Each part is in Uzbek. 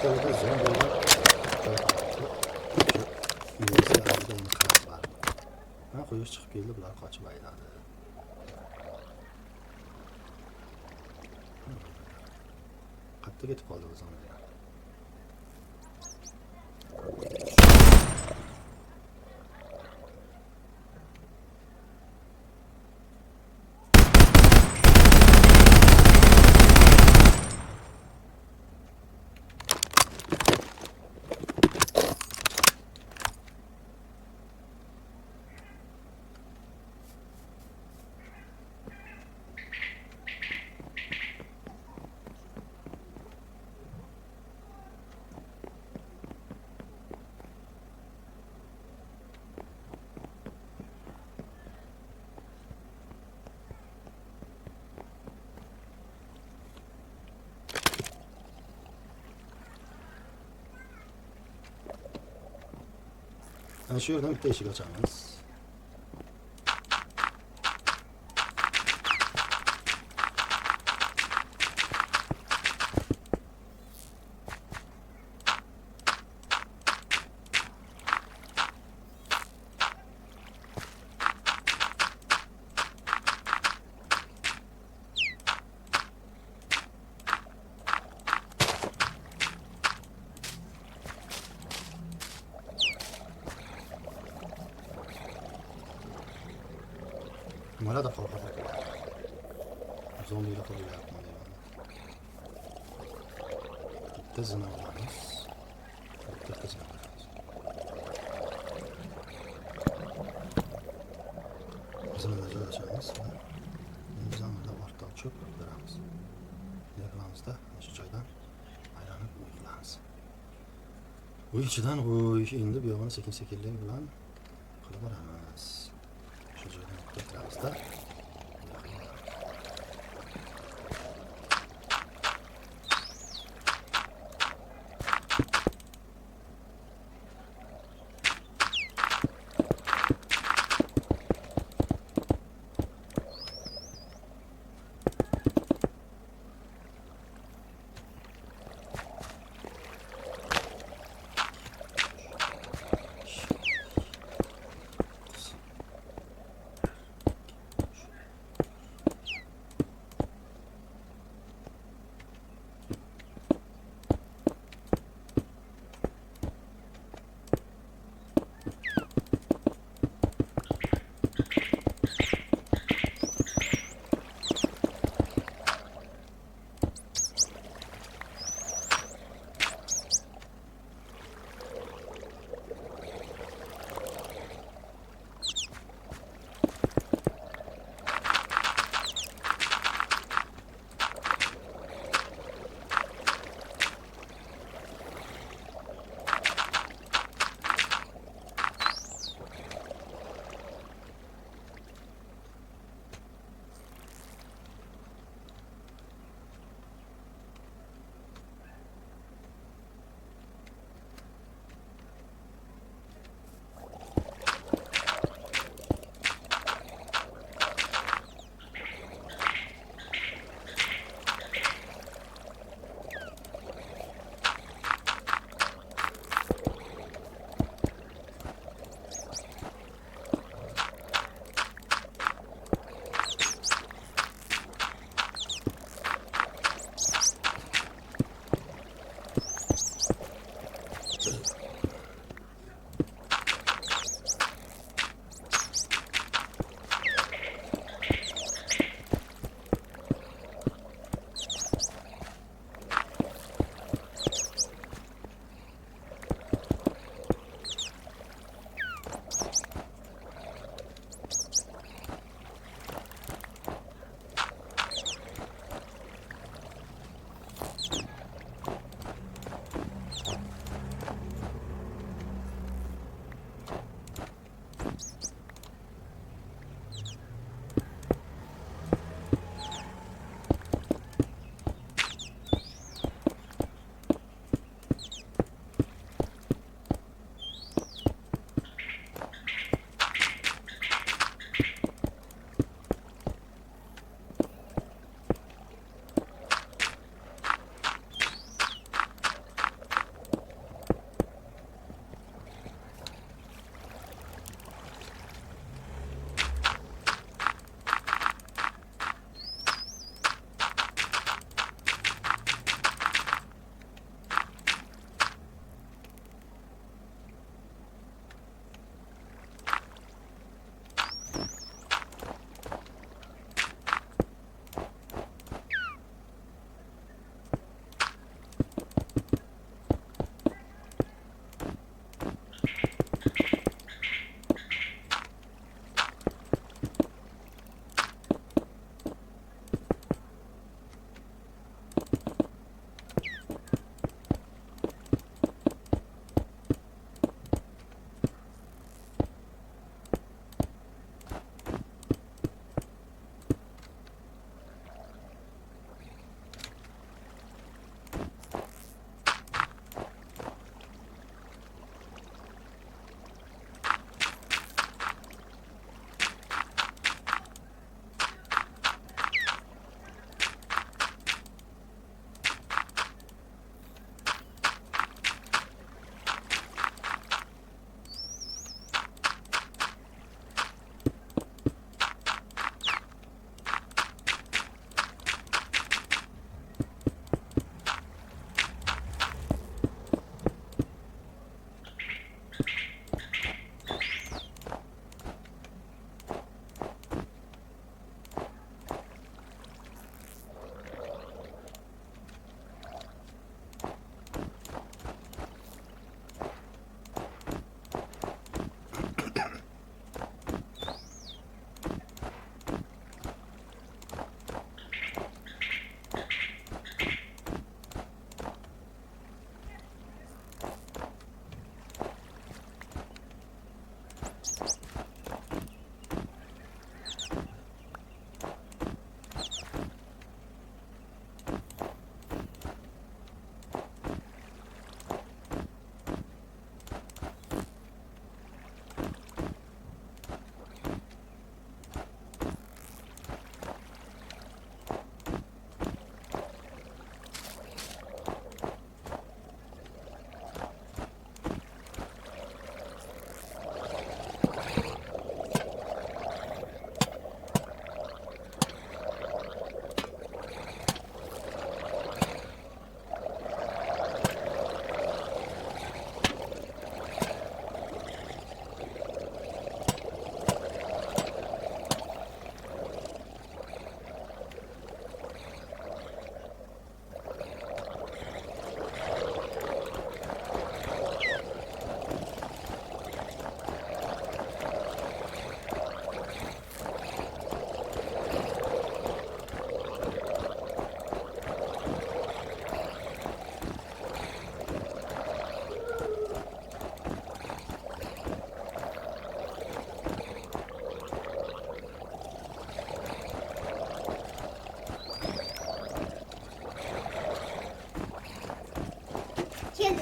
o'rtalarda zombilar universitetlarda uni qarab bordi. Ha, quyosh chiqib keldi, bular qochib ayladi. Qayerga ketib qoldi bu zombilar? Ana shu yerdan bitta eshik ochamiz. Nimalar da qo'rqadi. Zombilar qo'rqyapman deyman. Bitta zina olamiz. Bitta xizmat qilamiz. Zinalar joylashamiz. Zamonda ortda ochib beramiz. Yig'lamizda shu joydan aylanib uyg'onamiz. Uy ichidan endi bu yog'ini sekin-sekinlik bilan qilib boramiz. Shu joydan o'ttiramizda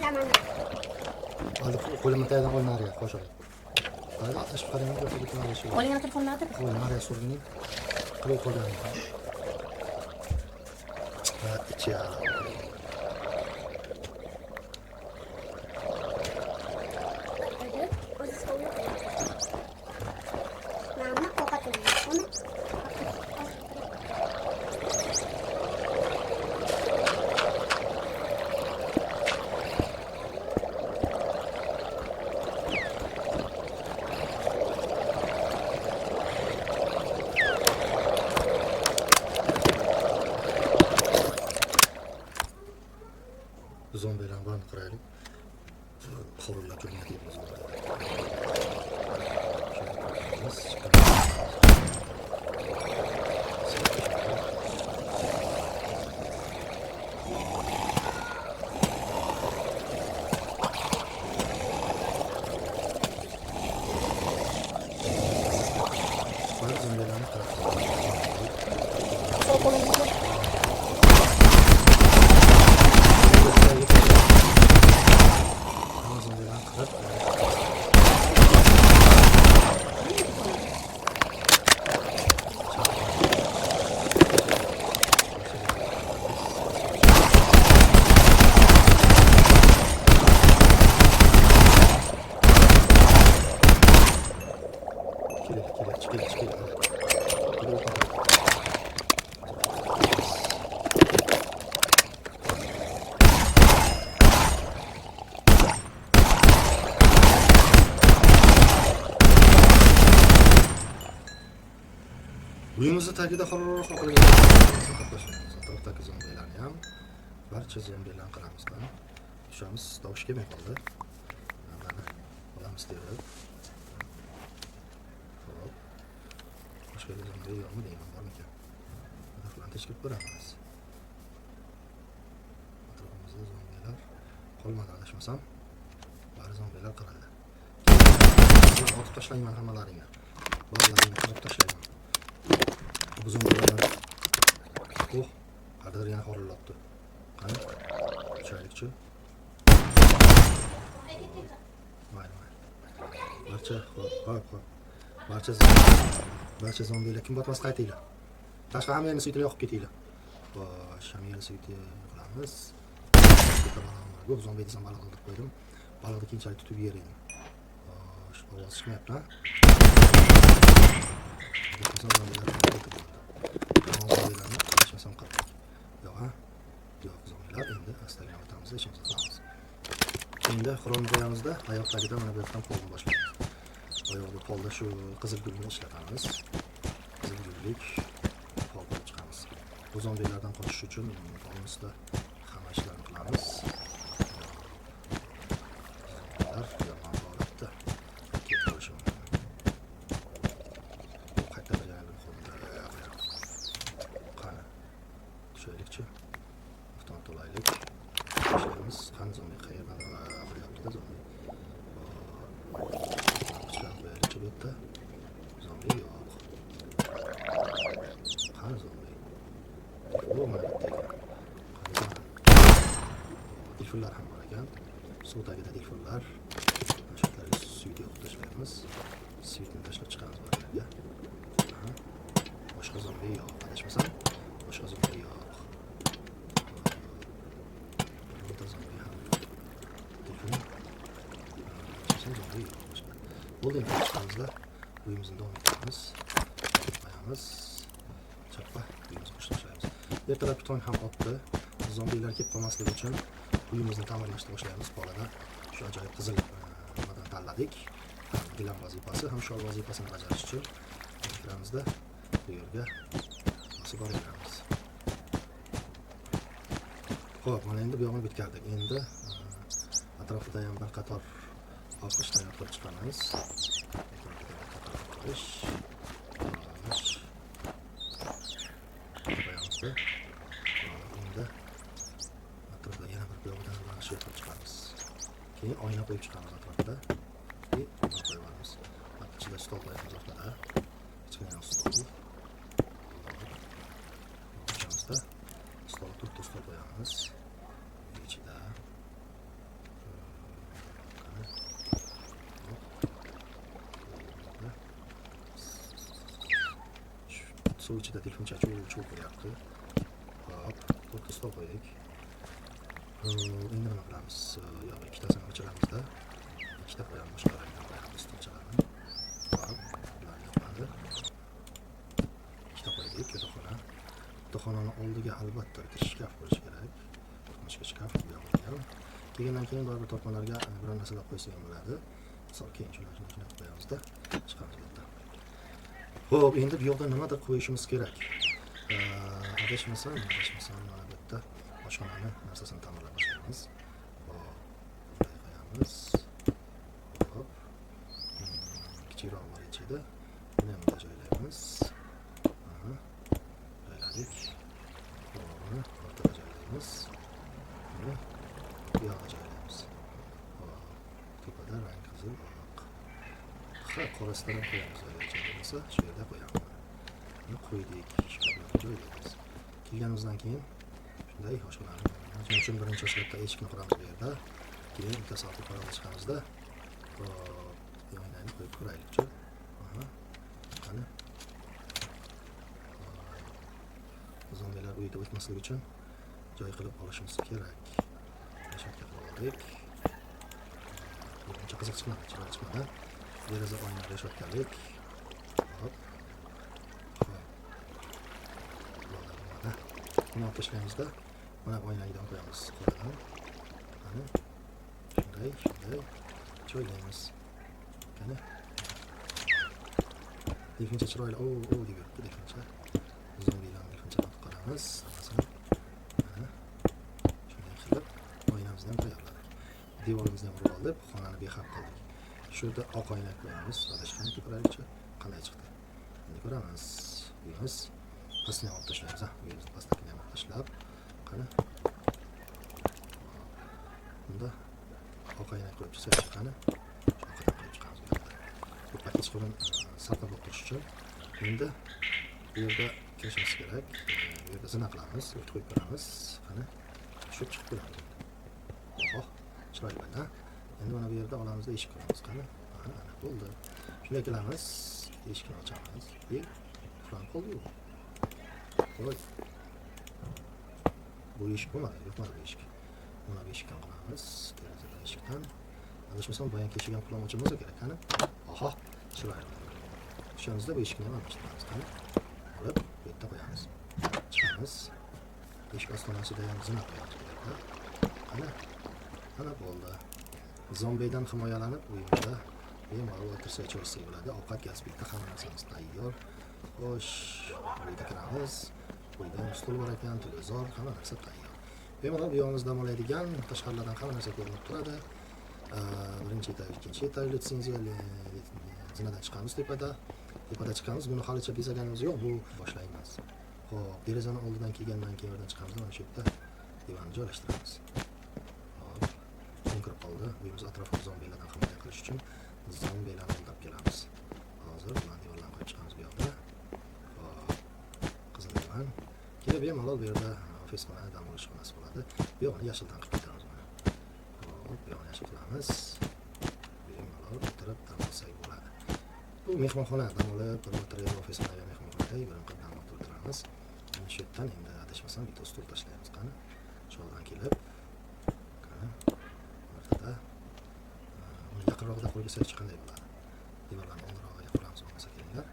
hozir qo'limni tagidan qo'l nariga qo'shib. Hozir atashib qarang, o'rtaga to'g'ri shu. Qo'lingni qilib qo'lnadi. Qo'l nariga surning. Qilib qo'ygan. Ha, ichiya. Zombilarni band qiraylik. Xorlar jo'natib uyimizni tagida xorroq qilib atrofdagi zombilarni ham barcha zombilarni qilamiz. Mana tushamiz, tovush kelmay qoldi. Mana olamiz deb. Hop. Boshqa zombi yo'qmi deyman, bormikan? Atrofdan tekshirib ko'ramiz. Atrofimizda zombilar qolmadi adashmasam. Bari zombilar qiladi. Otib tashlayman hammalaringni. Bolalarni qirib tashlayman. Bu zombilar qadar yana xorilabdi. Qani? Chaylikchi. Mayli. Barcha zombilar kim botmas qaytinglar. Tashqi hammasini suytib yoqib ketinglar. Xo'sh, hammasini suytib qilamiz. Bu zombi desam baliq qilib qo'ydim. Baliqni keyinchalik tutib yer edim. Xo'sh, ovoz chiqmayapti. Yo'q, endi astagan o'tamiz, ishimizni qilamiz. Endi xuronni qo'yamizda, oyoq tagida mana bu yerdan polni boshlaymiz. Oyoqda polda shu qizil gulni ishlatamiz. Qizil gullik pol qilib chiqamiz. Bu zombilardan qochish uchun polnisda hamma ishlarni qilamiz. Zombilar yomon holatda ketib qolishi mumkin. Tushaylikchi. Xufton to'laylik. Ishlaymiz. Qani zombi qayerdan qilyapti zombi. Chiqarib qo'yaylikchi bu yerda. Zombi yo'q. Qani zombi. Bu mana bitta. Dilfullar ham bor ekan. Suv tagida dilfullar. Shularga suvga yo'q tashlaymiz. Suvni tashlab chiqamiz bu yerga. Boshqa zombi yo'q. Adashmasam, boshqa zombi yo'q. Bo'ldi, chiqamizlar. Uyimizni davom ettiramiz. Qo'yamiz. Chappa, uyimizni qo'shlaymiz. Ertalabki tong ham otdi. Zombilar kelib qolmasligi uchun uyimizni ta'mirlashni boshlaymiz polada. Shu ajoyib qizil nimadan tanladik. Gilam vazifasi ham shu vazifasini bajarish uchun fikrimizda bu yerga bosib boramiz. Xo'p, mana endi bu yo'lni bitkazdik. Endi atrofida ham bir qator olqish tayyor qilib chiqamiz. Endi atrofida yana bir piyodadan qilib chiqamiz. Keyin oyna qo'yib chiqamiz atrofida. Qo'yamiz. Ichida stol qo'yamiz o'rtada. Kichkina stol. O'shamizda stol to'rtta stol qo'yamiz. Ichida suv ichida telefoncha chuv qo'yapti. Hop, to'rtta stol qo'ydik. Endi nima qilamiz? Yo'q, ikkitasini o'chiramiz-da. Ikkita qo'yamiz, boshqalarga qo'yamiz stolchalarni. Hop, bular yoqmadi. Ikkita qo'ydik, yotoqxona. Yotoqxonani oldiga albatta bitta shkaf qo'yish kerak. To'qnashga shkaf qo'yamiz. Kelgandan keyin baribir tortmalarga biror narsalar qo'ysak ham bo'ladi. Misol keyin shularni ichiga qo'yamiz-da, chiqamiz bu yerdan. Xo'p, endi bu yoqda nimadir qo'yishimiz kerak. Adashmasam mana bu yerda oshxonani narsasini ta'mirlab boshlaymiz. Hop, bunday qo'yamiz. Hop. Kichikroq bor ichida. Buni ham bunday joylaymiz. Joyladik. Buni o'rtaga joylaymiz. Buni bu yoqqa joylaymiz. Hop, tepada rang qizil, oq. Qorasidan ham qo'yamiz. Bo'lmasa, shu yerda qo'yamiz. Buni qo'ydik, shkaflarni joylaymiz. Kelganimizdan keyin shunday oshxonani shuning uchun birinchi oshxonada eshikni quramiz bu yerda. Keyin bitta soatga qarab chiqamizda. Hop, yo'nani qo'yib ko'raylikchi. Qani. Zombilar uyda o'tmasligi uchun joy qilib olishimiz kerak. Reshatka qildik. Uncha qiziq chiqmadi, chiroyli chiqmadi. Deraza oyna reshatkalik. Hop. Buni olib tashlaymiz-da. Mana oynagidan qo'yamiz qo'lidan. Mana shunday joylaymiz. Qani. Defincha chiroyli. O deb yuribdi defincha. Zombilarni definchadan qilamiz. Mana shunday qilib oynamizni ham tayyorladik. Devorimizni ham urib oldik, xonani behab qildik. Shu yerda oq oyna qo'yamiz. Adashgan ko'raylikchi qanday chiqdi. Endi ko'ramiz. Uyimiz pastini olib tashlaymiz. Uyimizni pastini ham tashlab, qani. Bunda oq oyna qo'yib chiqsak, qani. Shu qo'yib chiqamiz bu yerda. Bu paket qo'lin saqlab o'tirish uchun endi bu yerda kirishimiz kerak. Bu yerda zina qilamiz, o't qo'yib ko'ramiz. Qani. Shu chiqib turadi. Oho, chiroyli bo'ldi. Endi mana bu yerda olamizda eshik qilamiz, qani. Mana bo'ldi. Shunday qilamiz. Eshikni ochamiz. Uxlanib qoldi-yu. Voy. Bu eshik bo'lmadi, yo'qmadi bu eshik. Mana bu eshikdan qilamiz. Derazadan eshikdan. Adashmasam boyan keshigan qulam ochilmasa kerak, qani. Oho, chiroyli. O'shamizda bu eshikni ham ochamiz, qani. Olib, bu yerda qo'yamiz. Chiqamiz. Eshik ostonasida ham zina qo'yamiz bu yerda. Qani. Mana bo'ldi. Zombidan himoyalanib uyimizda bemalol o'tirsak ichsak bo'ladi. Ovqat gaz bitta hamma narsamiz tayyor. Xo'sh, uyda kiramiz. Uyda stol bor ekan, televizor, hamma narsa tayyor. Bemalol bu yog'imiz dam oladigan, tashqaridan hamma narsa ko'rinib turadi. Birinchi etaj, ikkinchi etaj litsenziyali zinadan chiqamiz tepada. Tepada chiqamiz. Buni halicha bezaganimiz yo'q, bu boshlaymiz. Xo'p, derazani oldidan kelgandan keyin yerdan chiqamiz, mana shu yerda divanni joylashtiramiz. Hop, kirib qoldi. Uyimiz atrofini zombilardan himoya qilish uchun zombilarni oldirib kelamiz. Hozir mana divanlarni qo'yib chiqamiz bu yoqda. Hop, qizil divan. Kelib bemalol bu yerda ofis xona, dam olish xonasi bo'ladi. Bu yoqni yashildan qilib ketamiz mana. Hop, bu yoqni yashil qilamiz. Bemalol o'tirib dam olsak bo'ladi. Bu mehmonxona, dam olib, bir o'tirib ofis xona, mehmonxonada birin qilib dam olib o'tiramiz. Mana shu yerdan endi adashmasam bitta stol tashlaymiz, qani. Sholdan kelib, qani. O'rtada uni yaqinroqda qo'ysak qanday bo'ladi? Devorlarni oldinroqqa quramiz, bo'lmasa kelinglar.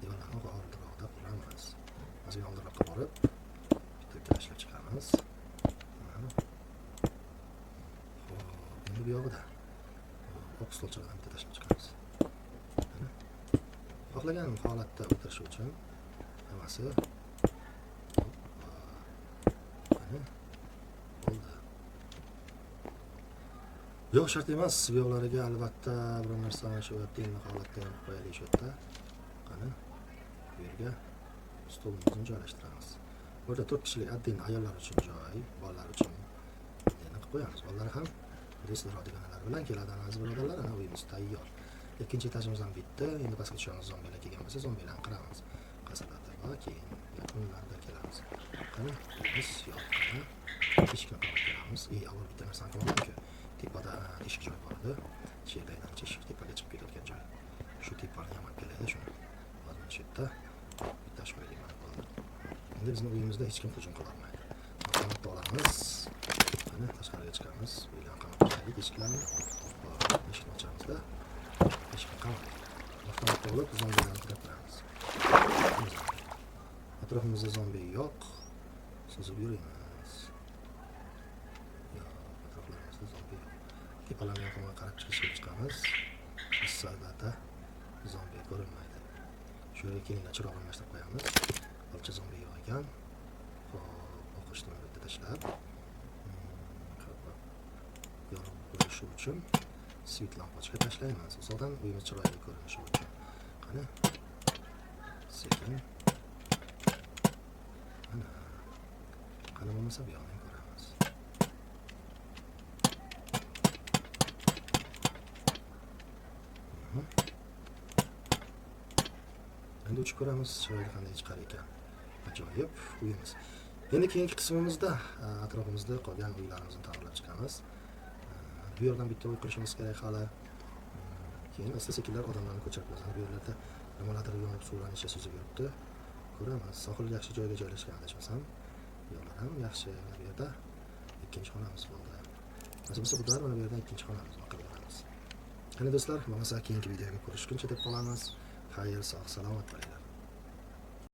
Devorlarni oldinroqda quramiz. Mazmun oldinroqqa borib, bitta tashlab chiqamiz. Xo'p, endi bu yog'ida oq stolchalarni bitta tashlab chiqamiz. Xohlagan holatda o'tirish uchun hammasi bo'ldi. Yo'q, shart emas. Bu yo'llariga albatta bir narsani shu teng holatda qo'yaylik shu yerda. Qani, bu yerga stolimizni joylashtiramiz. Bu yerda 4 kishilik adden ayollar uchun joy, bolalar uchun yana qilib qo'yamiz. Bolalar ham do'stlar odamlar bilan keladi, aziz birodarlar, ana uyimiz tayyor. Ikkinchi etajimiz ham bitdi. Endi pastga tushamiz, zombilar kelgan bo'lsa zombilarni qiramiz. Qasalarda va keyin yakunlarda kelamiz. Qani, biz yo'q. Eshikni qilib kelamiz. Avval bitta narsani qilamiz-ku. Tepada eshik joy bor edi. Chekaydan eshik tepaga chiqib ketadigan joy. Shu tepani yamab keladi shuni. Hozir shu yerda bitta qo'ydik mana. Endi bizning uyimizda hech kim hujum qila olmaydi. Qanotni olamiz. Mana tashqariga chiqamiz. Bu bilan qanot ochaylik eshiklarni. Hop, eshikni ochamiz-da. Eshikni qamab. Avtomatga olib zombilarni kiritamiz. Atrofimizda zombi yo'q. Suzib yuramiz. Yo'q, atroflarimizda zombi yo'q. Tepalarga yaqinga qarab chiqamiz. Albatta zombi ko'rinmaydi. Shu yerga kelinglar, chiroq o'rnashtirib qo'yamiz. Barcha zombi yo'q ekan. Hop, o'qishni bitta tashlab, yorug' bo'lishi uchun svit lampochka tashlaymiz. Uzoqdan uyimiz chiroyli ko'rinishi uchun. Qani, sekin. Mana. Qani bo'lmasa bu yoqdan ko'ramiz. Endi uch ko'ramiz, chiroyli qanday chiqar ekan. Ajoyib uyimiz. Endi keyingi qismimizda atrofimizda qolgan uylarimizni ta'mirlab chiqamiz. Bu yerdan bitta uy qurishimiz kerak hali. Keyin asta-sekinlar odamlarni ko'chirib o'tamiz. Bu yerlarda nimalardir yonib suvlanishi suzib yuribdi. Ko'ramiz. Sohil yaxshi joyga joylashgan adashmasam. Yo'llar ham yaxshi. Bu yerda ikkinchi xonamiz bo'ldi. Nasib bo'lsa bu mana bu yerdan ikkinchi xonamiz qilamiz. Qani do'stlar, bo'lmasa keyingi videoga ko'rishguncha deb qolamiz. Xayr, sog', salomat bo'linglar.